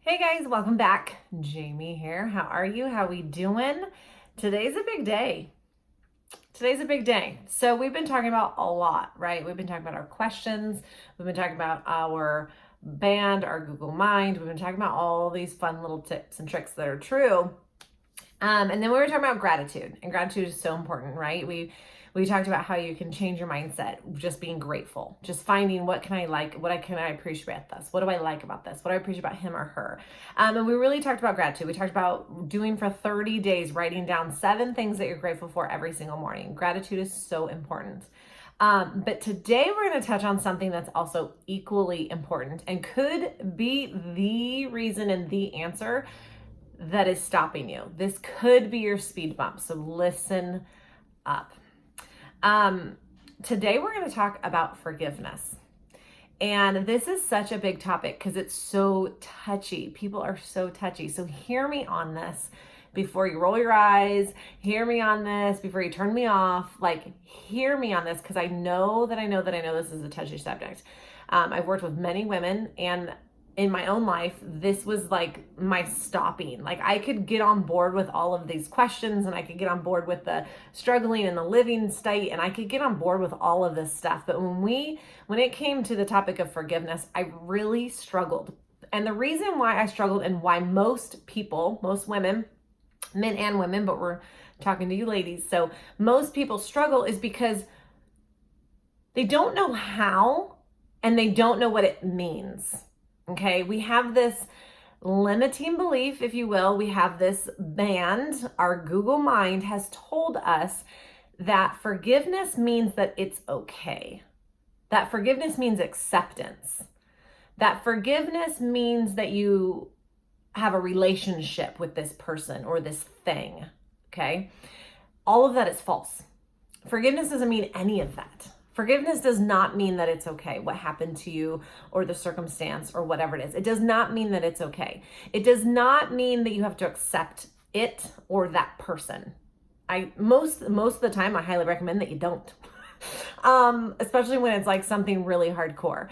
Hey guys, welcome back. Jamie here. How are you? How we doing? Today's a big day. Today's a big day. So we've been talking about a lot, right? We've been talking about our questions. We've been talking about our band, our Google Mind. We've been talking about all these fun little tips and tricks that are true. And then we were talking about gratitude, and gratitude is so important, right? We talked about how you can change your mindset, just being grateful, just finding what can I like, can I appreciate about this, what do I like about this, what do I appreciate about him or her. And we really talked about gratitude. We talked about doing for 30 days, writing down 7 things that you're grateful for every single morning. Gratitude is so important. But today we're going to touch on something that's also equally important and could be the reason and the answer that is stopping you. This could be your speed bump. So listen up. Today we're going to talk about forgiveness. And this is such a big topic because it's so touchy. People are so touchy. So hear me on this before you roll your eyes. Hear me on this before you turn me off. Hear me on this because I know this is a touchy subject. I've worked with many women, and in my own life, this was like my stopping. Like, I could get on board with all of these questions, and I could get on board with the struggling and the living state, and I could get on board with all of this stuff. But when it came to the topic of forgiveness, I really struggled. And the reason why I struggled, and why most people, most women, men and women, but we're talking to you ladies, so most people struggle, is because they don't know how, and they don't know what it means. Okay, we have this limiting belief, if you will. We have this band, our Google Mind has told us that forgiveness means that it's okay. That forgiveness means acceptance. That forgiveness means that you have a relationship with this person or this thing. Okay, all of that is false. Forgiveness doesn't mean any of that. Forgiveness does not mean that it's okay what happened to you or the circumstance or whatever it is. It does not mean that it's okay. It does not mean that you have to accept it or that person. Most of the time, I highly recommend that you don't. Especially when it's like something really hardcore.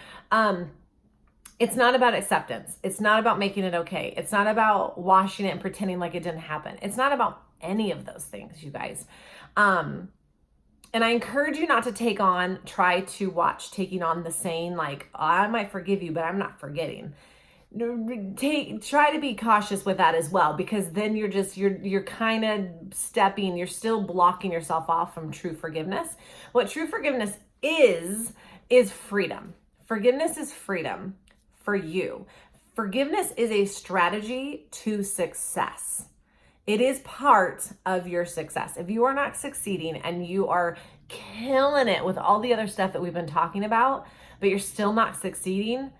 It's not about acceptance. It's not about making it okay. It's not about washing it and pretending like it didn't happen. It's not about any of those things, you guys. And I encourage you not to try to watch taking on the saying, like, I might forgive you, but I'm not forgetting. Try to be cautious with that as well, because then you're kind of you're still blocking yourself off from true forgiveness. What true forgiveness is freedom. Forgiveness is freedom for you. Forgiveness is a strategy to success. It is part of your success. If you are not succeeding and you are killing it with all the other stuff that we've been talking about, but you're still not succeeding,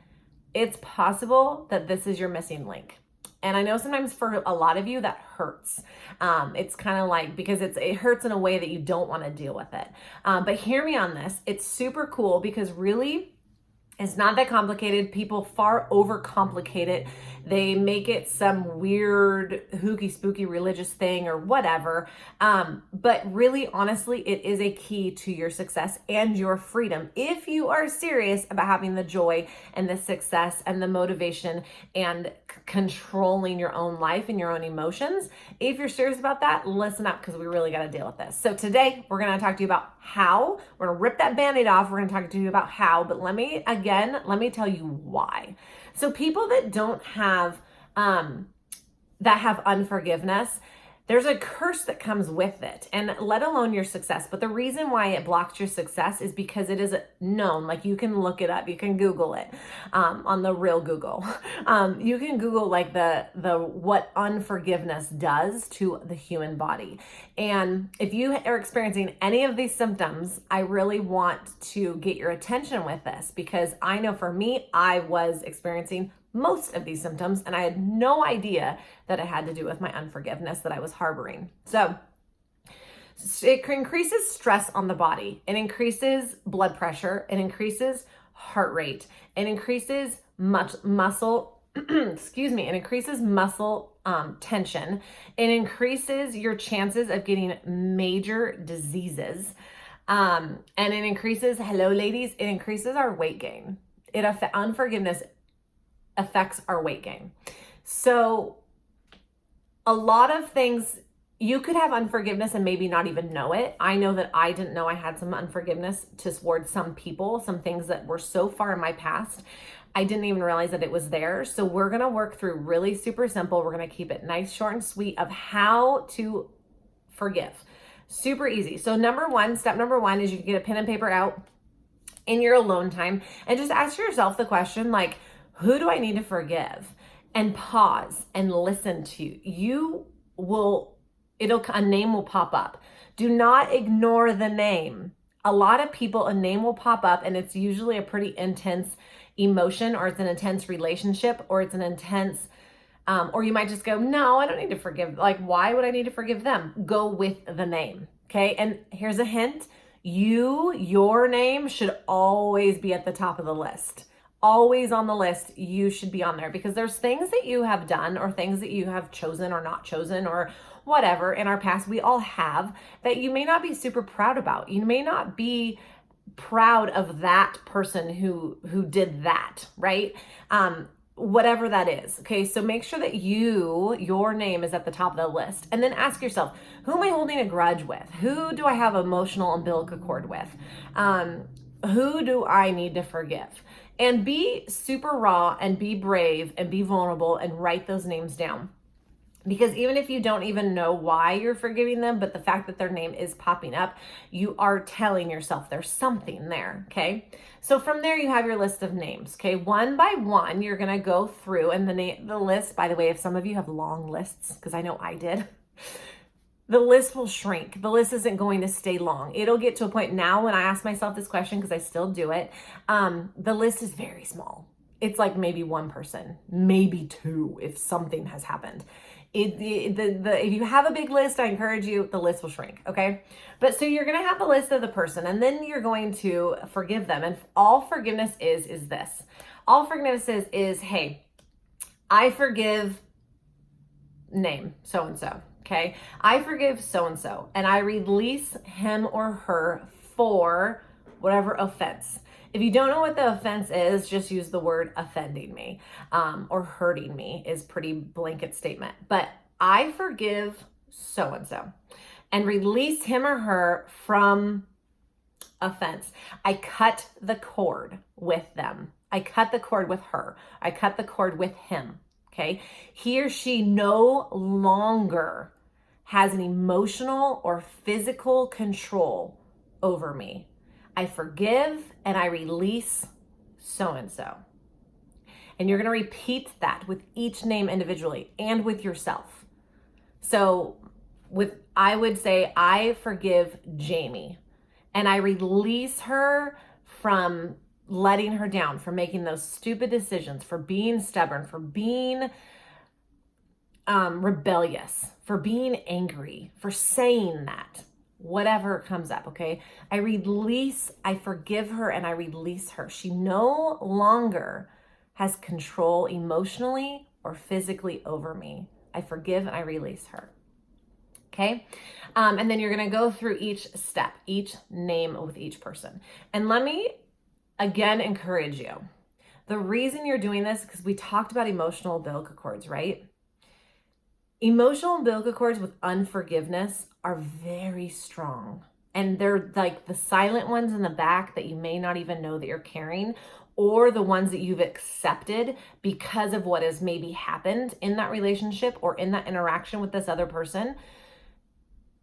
it's possible that this is your missing link. And I know sometimes for a lot of you that hurts. It's kind of like, because it hurts in a way that you don't want to deal with it. But hear me on this. It's super cool because really, it's not that complicated. People far overcomplicate it. They make it some weird, hooky, spooky religious thing or whatever. But really, honestly, it is a key to your success and your freedom if you are serious about having the joy and the success and the motivation and controlling your own life and your own emotions. If you're serious about that, listen up, because we really got to deal with this. So today, we're going to talk to you about how. We're going to rip that Band-Aid off. We're going to talk to you about how, but let me tell you why. So people that don't have, that have unforgiveness, there's a curse that comes with it, and let alone your success. But the reason why it blocks your success is because it is known. Like, you can look it up, you can Google it, on the real Google. You can Google like the what unforgiveness does to the human body. And if you are experiencing any of these symptoms, I really want to get your attention with this, because I know for me, I was experiencing most of these symptoms, and I had no idea that it had to do with my unforgiveness that I was harboring. So it increases stress on the body. It increases blood pressure. It increases heart rate. It increases muscle, excuse me, it increases muscle tension. It increases your chances of getting major diseases. And it increases, hello ladies, it increases our weight gain. Unforgiveness affects our weight gain. So a lot of things, you could have unforgiveness and maybe not even know it. I know that I didn't know I had some unforgiveness towards some people, some things that were so far in my past. I didn't even realize that it was there. So we're going to work through really super simple. We're going to keep it nice, short, and sweet of how to forgive. Super easy. So step number one is you can get a pen and paper out in your alone time and just ask yourself the question, like, who do I need to forgive? And pause and listen to you. A name will pop up. Do not ignore the name. A lot of people, a name will pop up and it's usually a pretty intense emotion, or it's an intense relationship, or it's an intense, or you might just go, no, I don't need to forgive. Like, why would I need to forgive them? Go with the name. Okay. And here's a hint. Your name should always be at the top of the list. Always on the list, you should be on there, because there's things that you have done or things that you have chosen or not chosen or whatever in our past, we all have, that you may not be super proud about. You may not be proud of that person who did that, right? Whatever that is. Okay. So make sure that your name is at the top of the list, and then ask yourself, who am I holding a grudge with? Who do I have emotional umbilical cord with? Who do I need to forgive? And be super raw and be brave and be vulnerable and write those names down. Because even if you don't even know why you're forgiving them, but the fact that their name is popping up, you are telling yourself there's something there, okay? So from there, you have your list of names, okay? One by one, you're gonna go through, and the list, by the way, if some of you have long lists, because I know I did, the list will shrink. The list isn't going to stay long. It'll get to a point now when I ask myself this question, because I still do it, the list is very small. It's like maybe one person, maybe two, if something has happened. If you have a big list, I encourage you, the list will shrink, okay? But so you're going to have the list of the person, and then you're going to forgive them. And all forgiveness is this. All forgiveness is, hey, I forgive name so-and-so, okay? I forgive so-and-so, and I release him or her for whatever offense. If you don't know what the offense is, just use the word offending me, or hurting me is pretty blanket statement. But I forgive so-and-so and release him or her from offense. I cut the cord with them. I cut the cord with her. I cut the cord with him. Okay. He or she no longer has an emotional or physical control over me. I forgive and I release so-and-so. And you're going to repeat that with each name individually and with yourself. So I would say, I forgive Jamie and I release her from letting her down, for making those stupid decisions, for being stubborn, for being rebellious, for being angry, for saying that. Whatever comes up, okay? I forgive her and I release her. She no longer has control emotionally or physically over me. I forgive and I release her. Okay? And then you're going to go through each step, each name with each person. And let me again encourage you. The reason you're doing this, because we talked about emotional umbilical cords, right? Emotional umbilical cords with unforgiveness are very strong. And they're like the silent ones in the back that you may not even know that you're carrying, or the ones that you've accepted because of what has maybe happened in that relationship or in that interaction with this other person.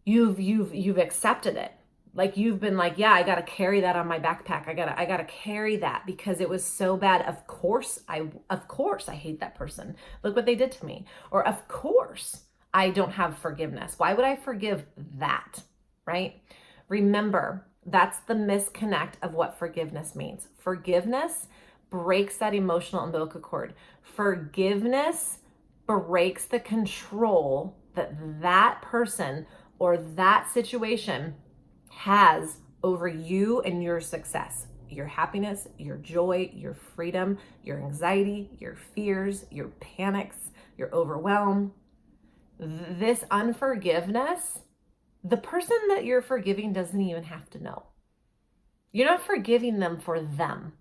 You've accepted it. Like, you've been like, yeah, I got to carry that on my backpack. I got to carry that because it was so bad. Of course I hate that person. Look what they did to me. Or of course I don't have forgiveness. Why would I forgive that? Right? Remember, that's the misconnect of what forgiveness means. Forgiveness breaks that emotional umbilical cord. Forgiveness breaks the control that person or that situation has over you and your success, your happiness, your joy, your freedom, your anxiety, your fears, your panics, your overwhelm. This unforgiveness, the person that you're forgiving doesn't even have to know. You're not forgiving them for them.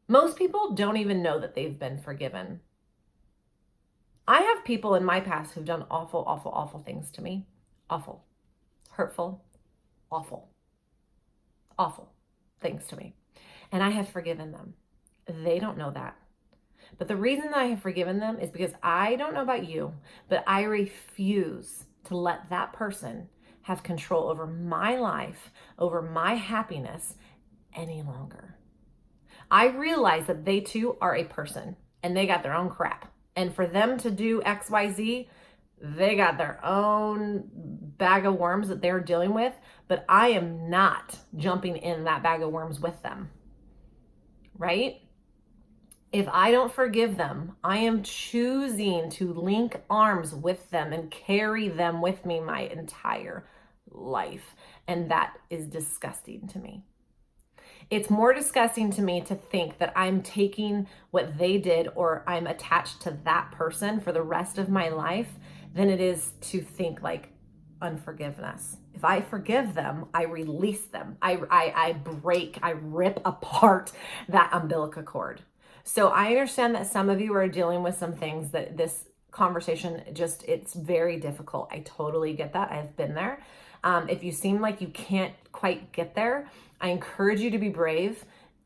Most people don't even know that they've been forgiven. I have people in my past who've done awful, awful, awful things to me. Awful, hurtful, awful, awful things to me. And I have forgiven them. They don't know that. But the reason that I have forgiven them is because I don't know about you, but I refuse to let that person have control over my life, over my happiness any longer. I realize that they too are a person and they got their own crap. And for them to do XYZ, they got their own bag of worms that they're dealing with, but I am not jumping in that bag of worms with them, right? If I don't forgive them, I am choosing to link arms with them and carry them with me my entire life. And that is disgusting to me. It's more disgusting to me to think that I'm taking what they did or I'm attached to that person for the rest of my life than it is to think like unforgiveness. If I forgive them, I release them. I break, I rip apart that umbilical cord. So I understand that some of you are dealing with some things that this conversation it's very difficult. I totally get that. I've been there. If you seem like you can't quite get there, I encourage you to be brave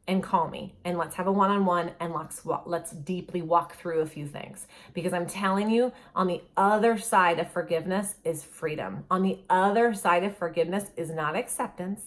and call me and let's have a one-on-one and let's deeply walk through a few things, because I'm telling you, on the other side of forgiveness is freedom. On the other side of forgiveness is not acceptance.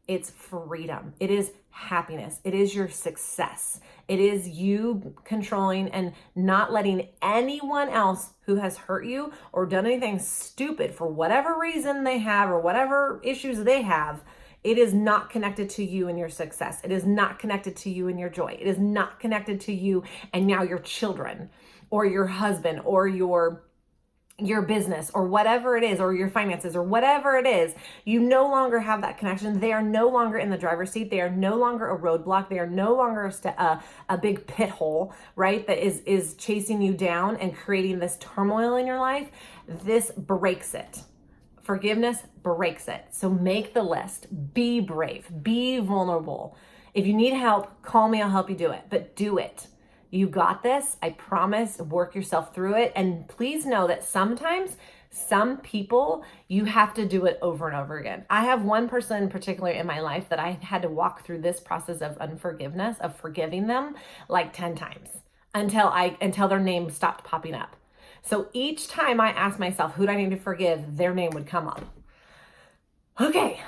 It's freedom. It is happiness. It is your success. It is you controlling and not letting anyone else who has hurt you or done anything stupid for whatever reason they have or whatever issues they have. It is not connected to you and your success. It is not connected to you and your joy. It is not connected to you and now your children or your husband or your business or whatever it is, or your finances or whatever it is. You no longer have that connection. They are no longer in the driver's seat. They are no longer a roadblock. They are no longer a big pit hole, right? That is chasing you down and creating this turmoil in your life. This breaks it. Forgiveness breaks it. So make the list. Be brave. Be vulnerable. If you need help, call me. I'll help you do it. But do it. You got this. I promise. Work yourself through it. And please know that sometimes some people, you have to do it over and over again. I have one person in particular in my life that I had to walk through this process of unforgiveness, of forgiving them like 10 times until their name stopped popping up. So each time I asked myself, who do I need to forgive? Their name would come up. Okay,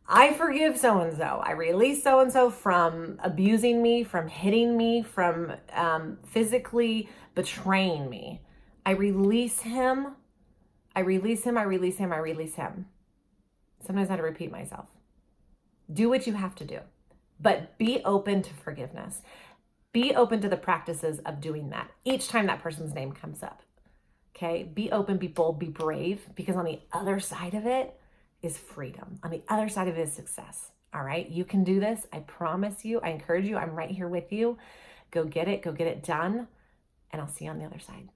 I forgive so-and-so. I release so-and-so from abusing me, from hitting me, from physically betraying me. I release him. I release him. I release him. I release him. Sometimes I have to repeat myself. Do what you have to do, but be open to forgiveness. Be open to the practices of doing that each time that person's name comes up. Okay, be open, be bold, be brave, because on the other side of it is freedom. On the other side of it is success. All right, you can do this. I promise you. I encourage you. I'm right here with you. Go get it done, and I'll see you on the other side.